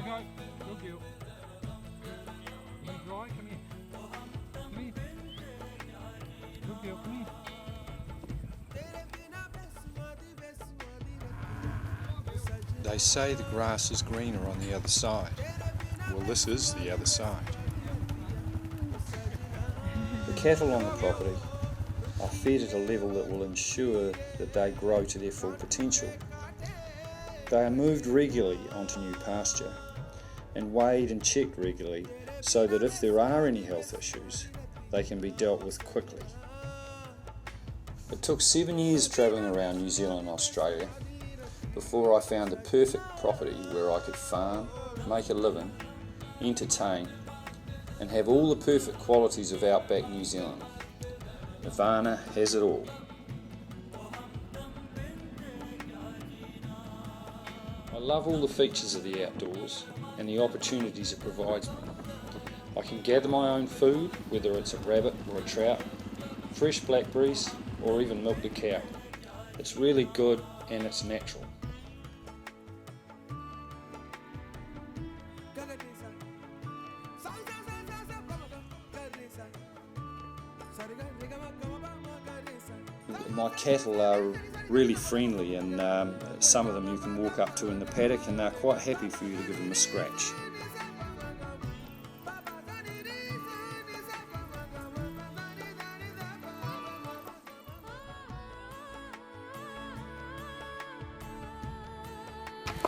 go. Good girl. You want dry? Come here. Come here. Good girl, come here. They say the grass is greener on the other side. Well, this is the other side. The cattle on the property are fed at a level that will ensure that they grow to their full potential. They are moved regularly onto new pasture and weighed and checked regularly so that if there are any health issues, they can be dealt with quickly. It took 7 years travelling around New Zealand and Australia before I found the perfect property where I could farm, make a living, entertain, and have all the perfect qualities of outback New Zealand. Nirvana has it all. I love all the features of the outdoors and the opportunities it provides me. I can gather my own food, whether it's a rabbit or a trout, fresh blackberries, or even milk the cow. It's really good and it's natural. My cattle are really friendly, and some of them you can walk up to in the paddock and they're quite happy for you to give them a scratch.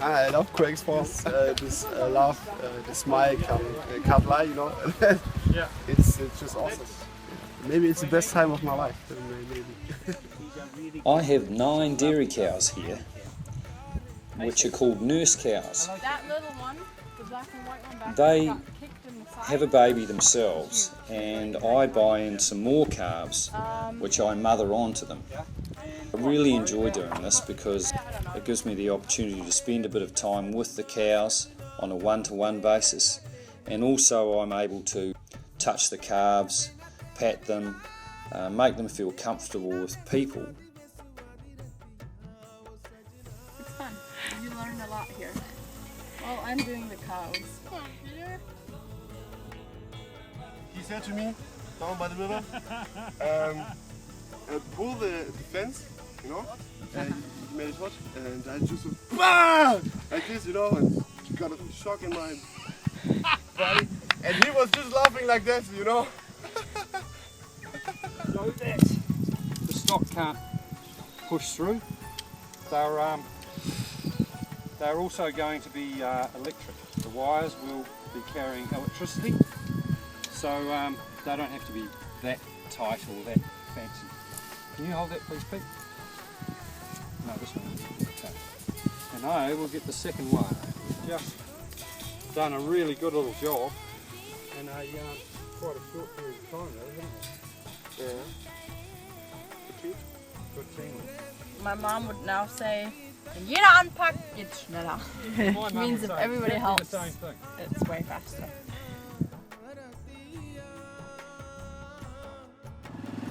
I love Craig's sports. This love, the smile can't lie, you know. Yeah. It's just awesome. Maybe it's the best time of my life. Maybe. I have 9 dairy cows here, which are called nurse cows. That little one, the black and white one back They got kicked in the side. have a baby themselves, and I buy in some more calves, which I mother onto them. I really enjoy doing this because it gives me the opportunity to spend a bit of time with the cows on a one-to-one basis, and also I'm able to touch the calves, pat them, make them feel comfortable with people. It's fun. You learn a lot here. Well, I'm doing the cows. He said to me, down by the river, pull the fence, you know, and he made it hot, and I just like this, you know, and got a shock in my body, and he was just laughing like this, you know. So that the stock can't push through. They're also going to be electric. The wires will be carrying electricity, so they don't have to be that tight or that fancy. Can you hold that please, Pete? No, this one. Okay. And I will get the second one. Just done a really good little job in a quite a short period of time though, haven't we? Yeah. Good team. My mom would now say, wenn jeder anpackt, geht's schneller. It means if everybody helps, the same thing. it's way faster.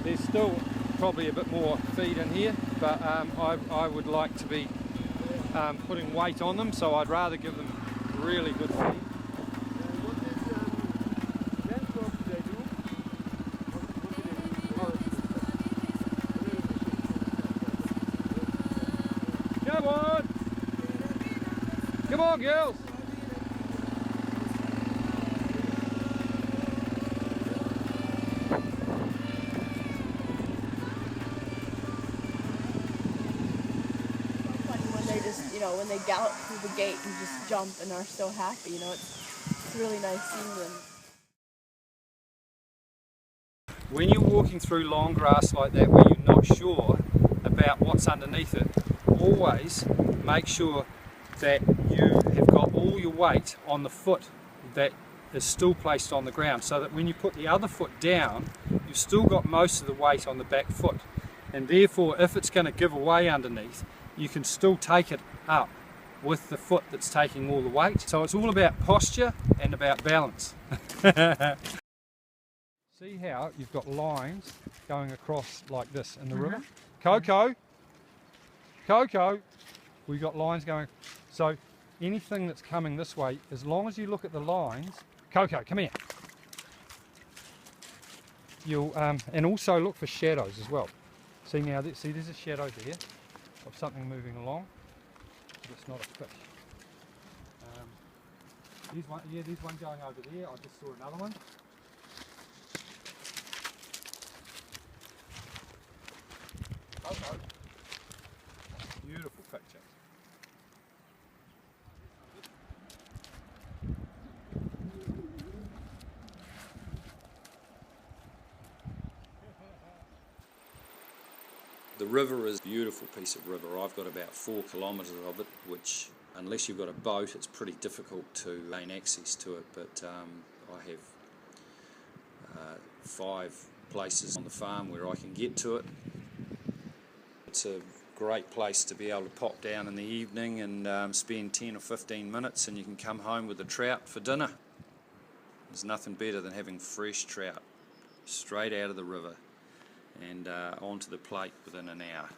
There's still probably a bit more feed in here, but I would like to be putting weight on them, so I'd rather give them really good feed. Come on! Come on, girls! When they gallop through the gate and just jump and are so happy, you know, it's really nice seeing them. When you're walking through long grass like that where you're not sure about what's underneath it, always make sure that you have got all your weight on the foot that is still placed on the ground, so that when you put the other foot down, you've still got most of the weight on the back foot, and therefore if it's going to give away underneath, you can still take it up with the foot that's taking all the weight. So it's all about posture and about balance. See how you've got lines going across like this in the river? Coco, we've got lines going. So anything that's coming this way, as long as you look at the lines. Coco, come here. You'll and also look for shadows as well. See now, see there's a shadow there of something moving along. It's not a fish. There's one going over there. I just saw another one. Okay. Beautiful picture. The river is a beautiful piece of river. I've got about 4 kilometres of it, which unless you've got a boat it's pretty difficult to gain access to it, but I have 5 places on the farm where I can get to it. It's a great place to be able to pop down in the evening and spend 10 or 15 minutes, and you can come home with the trout for dinner. There's nothing better than having fresh trout straight out of the river and onto the plate within an hour.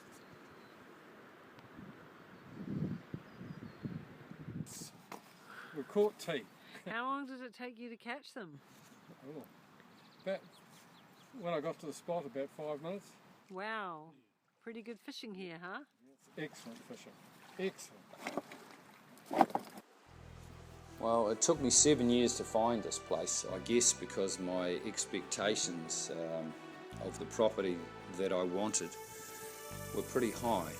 We caught tea. How long did it take you to catch them? Oh, when I got to the spot, about 5 minutes. Wow, pretty good fishing here, huh? Excellent fishing, excellent. Well, it took me 7 years to find this place, I guess because my expectations of the property that I wanted were pretty high.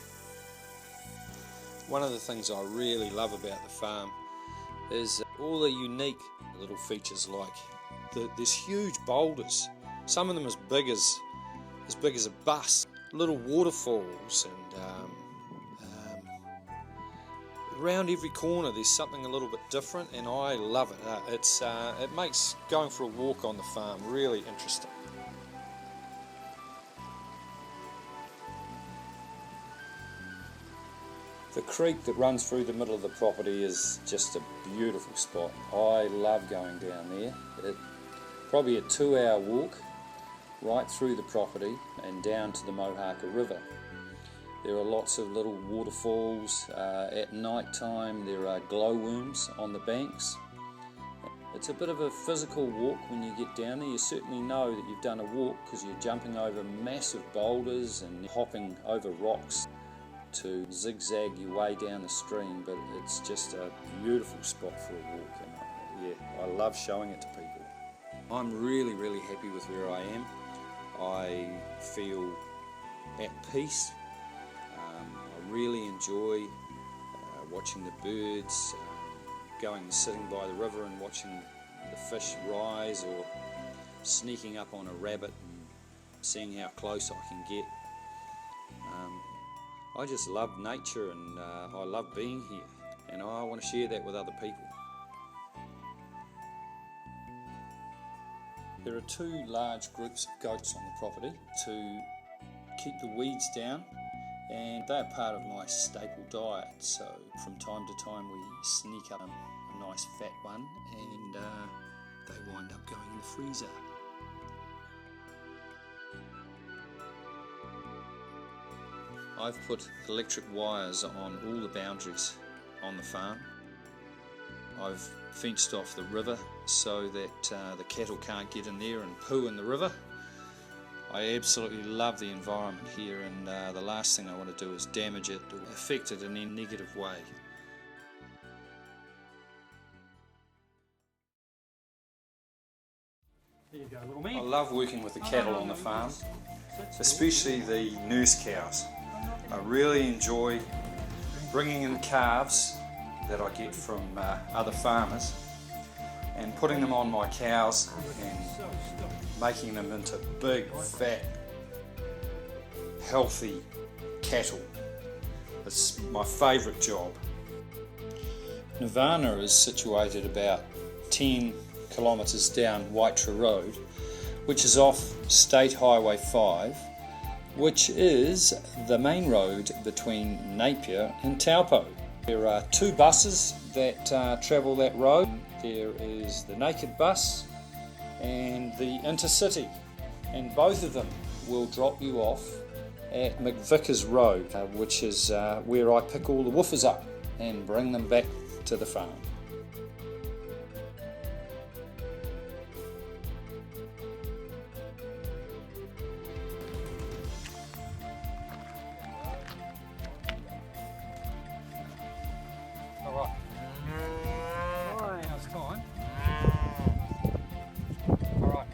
One of the things I really love about the farm is all the unique little features, like there's huge boulders, some of them as big as a bus, little waterfalls, and around every corner there's something a little bit different, and I love it. It makes going for a walk on the farm really interesting. The creek that runs through the middle of the property is just a beautiful spot. I love going down there. Probably a 2-hour walk right through the property and down to the Mohaka River. There are lots of little waterfalls. At night time there are glowworms on the banks. It's a bit of a physical walk when you get down there. You certainly know that you've done a walk because you're jumping over massive boulders and hopping over rocks to zigzag your way down the stream, but it's just a beautiful spot for a walk, and yeah, I love showing it to people. I'm really, really happy with where I am. I feel at peace. I really enjoy watching the birds, going and sitting by the river and watching the fish rise, or sneaking up on a rabbit and seeing how close I can get. I just love nature, and I love being here, and I want to share that with other people. There are 2 large groups of goats on the property to keep the weeds down, and they're part of my staple diet, so from time to time we sneak up a nice fat one, and they wind up going in the freezer. I've put electric wires on all the boundaries on the farm. I've fenced off the river so that the cattle can't get in there and poo in the river. I absolutely love the environment here, and the last thing I want to do is damage it or affect it in any negative way. There you go, little man. I love working with the cattle on the farm, especially the nurse cows. I really enjoy bringing in the calves that I get from other farmers and putting them on my cows and making them into big, fat, healthy cattle. It's my favourite job. Nirvana is situated about 10 kilometres down Waitara Road, which is off State Highway 5, which is the main road between Napier and Taupo. There are 2 buses that travel that road. There is the Naked Bus and the Intercity, and both of them will drop you off at McVickers Road, which is where I pick all the woofers up and bring them back to the farm. Alright. Now it's time. Alright.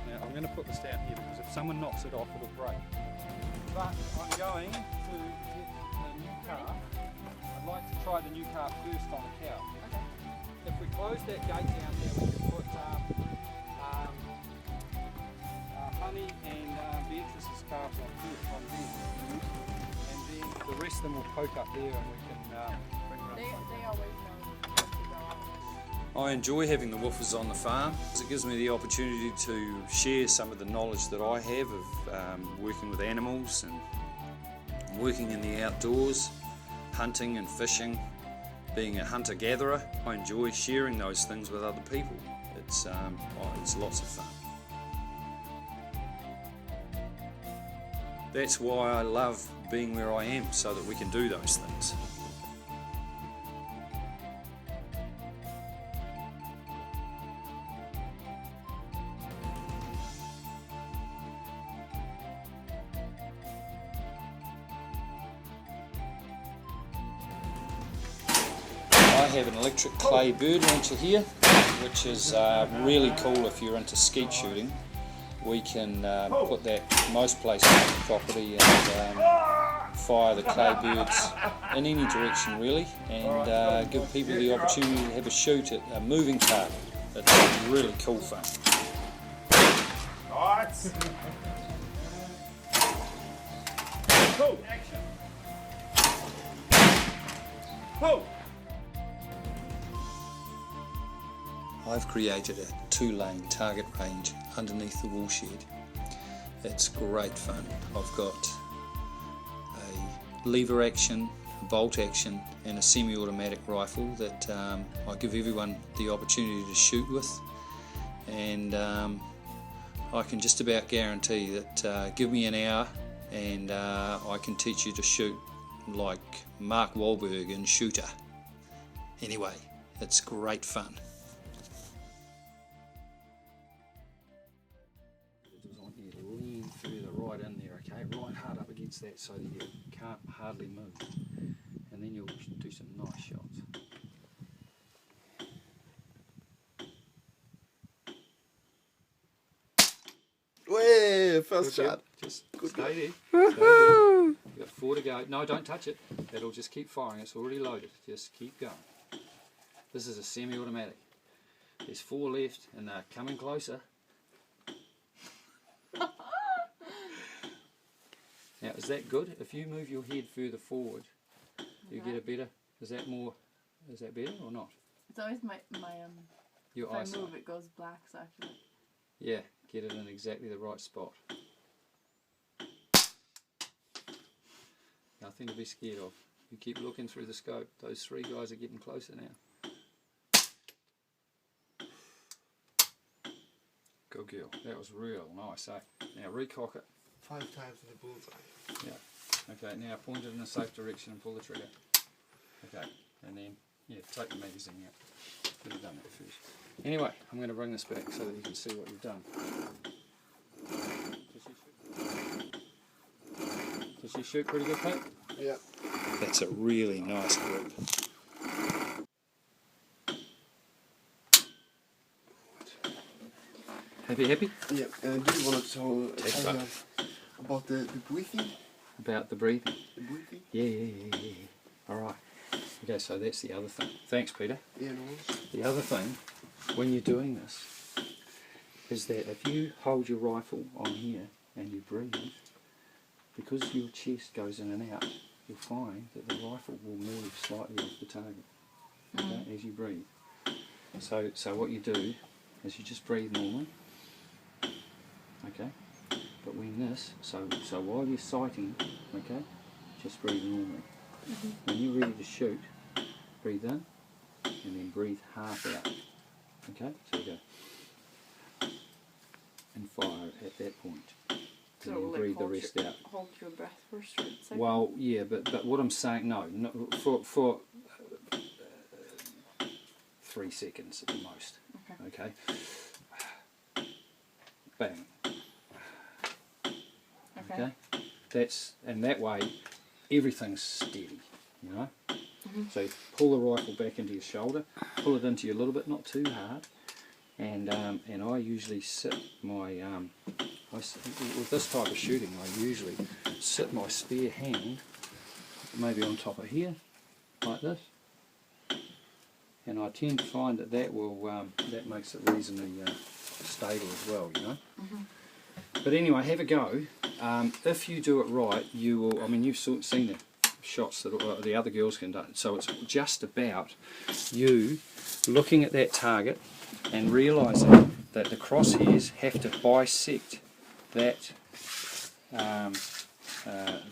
Now I'm going to put this down here because if someone knocks it off it'll break. But I'm going to get the new car. I'd like to try the new car first on the cow. Okay. If we close that gate down there we can put Honey and Beatrice's cars on there. And then the rest of them will poke up there and we can bring them up. They always know what to go on. I enjoy having the woofers on the farm because it gives me the opportunity to share some of the knowledge that I have of working with animals and working in the outdoors, hunting and fishing, being a hunter-gatherer. I enjoy sharing those things with other people. It's lots of fun. That's why I love being where I am, so that we can do those things. I have an electric clay bird launcher here, which is really cool if you're into skeet shooting. We can put that most places on the property and fire the clay birds in any direction really, and give people the opportunity to have a shoot at a moving target. It's really cool fun. Nice. Go. Action. Go. I've created a 2-lane target range underneath the woolshed. It's great fun. I've got a lever action, a bolt action and a semi-automatic rifle that I give everyone the opportunity to shoot with, and I can just about guarantee that give me an hour and I can teach you to shoot like Mark Wahlberg in Shooter. Anyway, it's great fun. Lean further right in there, okay? Right hard up against that so that you can't hardly move. And then you'll do some nice shots. Way, first Good shot. job. Just stay there. Stay there. You've got 4 to go. No, don't touch it. It'll just keep firing. It's already loaded. Just keep going. This is a semi-automatic. There's 4 left and they're coming closer. Now, is that good? If you move your head further forward, you get a better. Is that better or not? It's always my Your if I eyesight. move it goes black, so I have to Yeah, get it in exactly the right spot. Nothing to be scared of. You keep looking through the scope. Those 3 guys are getting closer now. Good girl. That was real nice, eh? Now recock it. 5 times in the bullseye. Yeah. Okay, now point it in a safe direction and pull the trigger. Okay, and then, yeah, take the magazine out. Should have done that first. Anyway, I'm going to bring this back so that you can see what you've done. Does she shoot pretty good, Pete? Yeah. That's a really nice grip. Happy? Yeah. Do you want to tell you Take about the breathing? About the breathing? The breathing? Yeah. Alright. Okay, so that's the other thing. Thanks, Peter. Yeah, no worries. The other thing, when you're doing this, is that if you hold your rifle on here and you breathe, because your chest goes in and out, you'll find that the rifle will move slightly off the target, okay, as you breathe. So what you do is you just breathe normally, okay, but when this, so while you're sighting, okay, just breathe normally. When you're ready to shoot, breathe in and then breathe half out, okay, so you go and fire at that point. And then breathe the rest out. Hold your breath first, right? Second. Well, yeah, but what I'm saying, no, for 3 seconds at the most. Okay. Bang. Okay. And that way everything's steady, you know. So you pull the rifle back into your shoulder, pull it into you a little bit, not too hard, and I usually sit my with this type of shooting, I usually sit my spare hand maybe on top of here, like this, and I tend to find that that makes it reasonably stable as well, you know. But anyway, have a go. If you do it right, you will. I mean, you've seen the shots that the other girls can do. So it's just about you looking at that target and realising that the crosshairs have to bisect that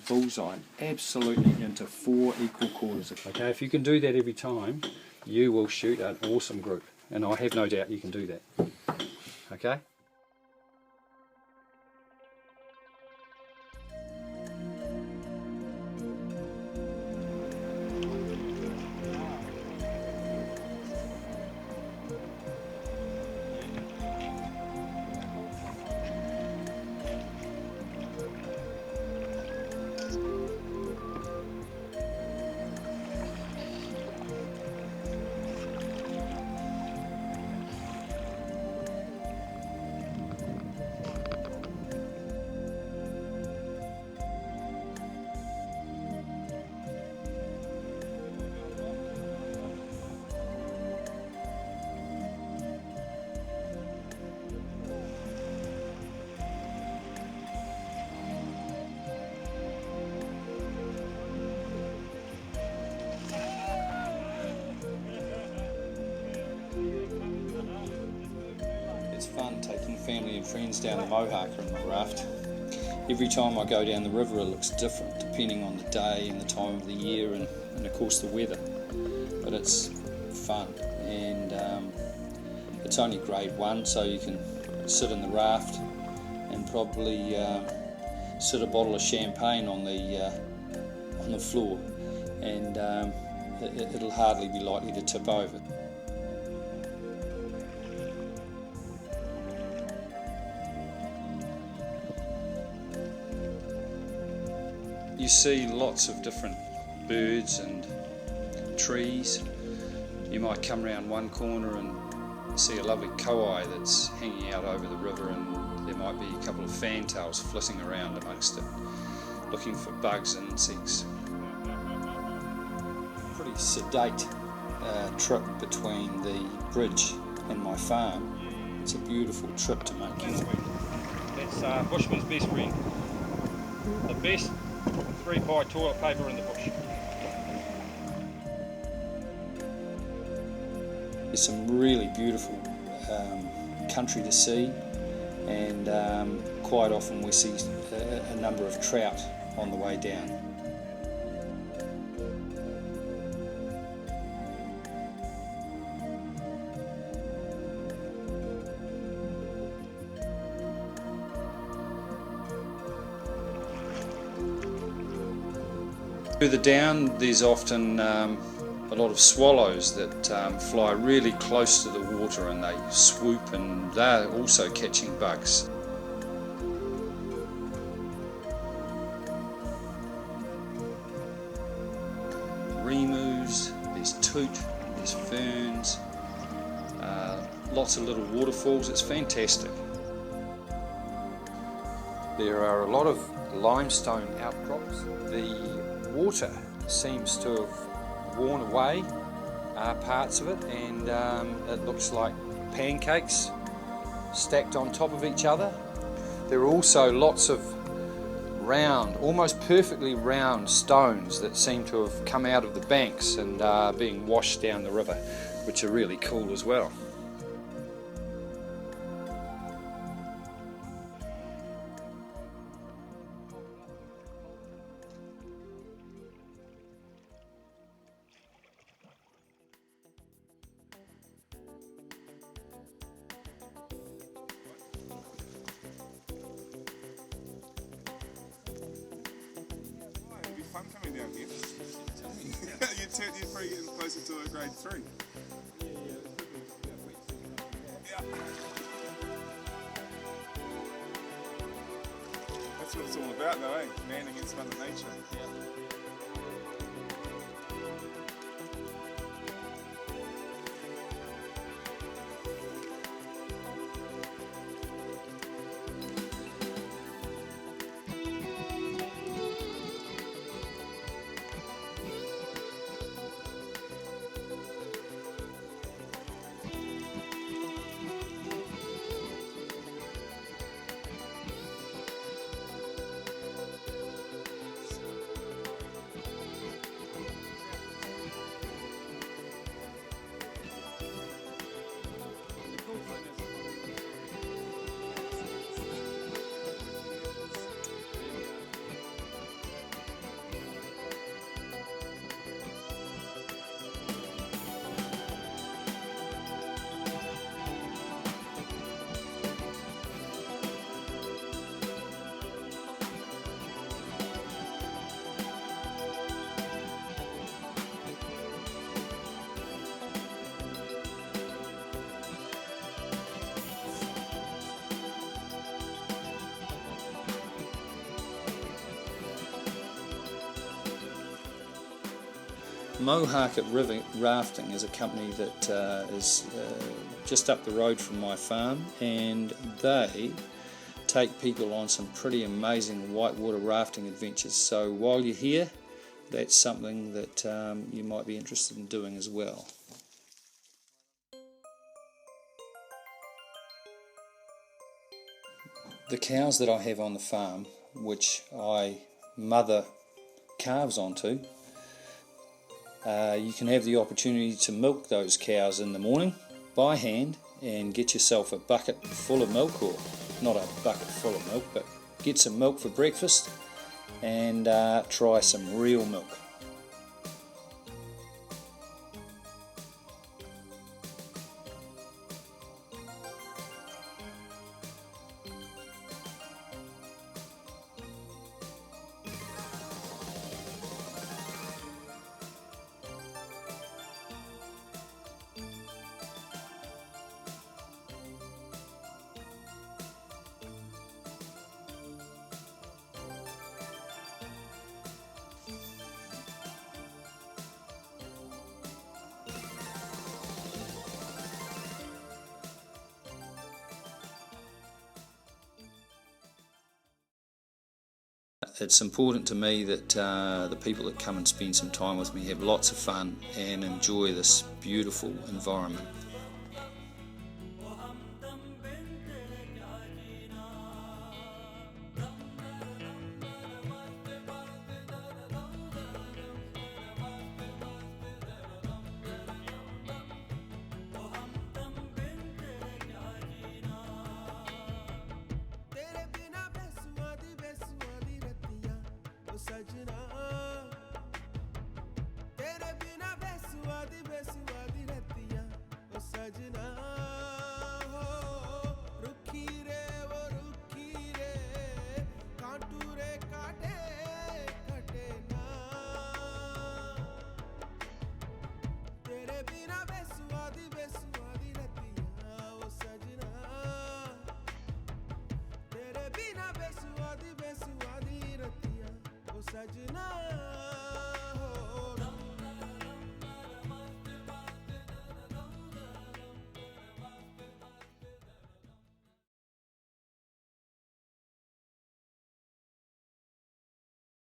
bullseye absolutely into 4 equal quarters. Okay, if you can do that every time, you will shoot an awesome group, and I have no doubt you can do that. Okay. It's fun taking family and friends down the Mohawk in my raft. Every time I go down the river it looks different depending on the day and the time of the year and of course the weather. But it's fun, and it's only grade 1, so you can sit in the raft and probably sit a bottle of champagne on the floor, and it'll hardly be likely to tip over. You see lots of different birds and trees. You might come around one corner and see a lovely kowai that's hanging out over the river, and there might be a couple of fantails flitting around amongst it, looking for bugs and insects. Pretty sedate trip between the bridge and my farm. It's a beautiful trip to make. That's Bushman's best friend. The best 3-ply toilet paper in the bush. There's some really beautiful country to see, and quite often we see a number of trout on the way down. Further down there's often a lot of swallows that fly really close to the water, and they swoop, and they're also catching bugs. Remus, there's toot, there's ferns, lots of little waterfalls. It's fantastic. There are a lot of limestone outcrops. The water seems to have worn away parts of it, and it looks like pancakes stacked on top of each other. There are also lots of round, almost perfectly round stones that seem to have come out of the banks and are being washed down the river, which are really cool as well. Fun coming down here. You're probably getting closer to a grade 3. Yeah. That's what it's all about though, eh? Man against Mother Nature. Mohawk River Rafting is a company that is just up the road from my farm, and they take people on some pretty amazing whitewater rafting adventures. So while you're here, that's something that you might be interested in doing as well. The cows that I have on the farm, which I mother calves onto, you can have the opportunity to milk those cows in the morning by hand and get yourself a bucket full of milk, or not a bucket full of milk, but get some milk for breakfast and try some real milk. It's important to me that the people that come and spend some time with me have lots of fun and enjoy this beautiful environment. Sajna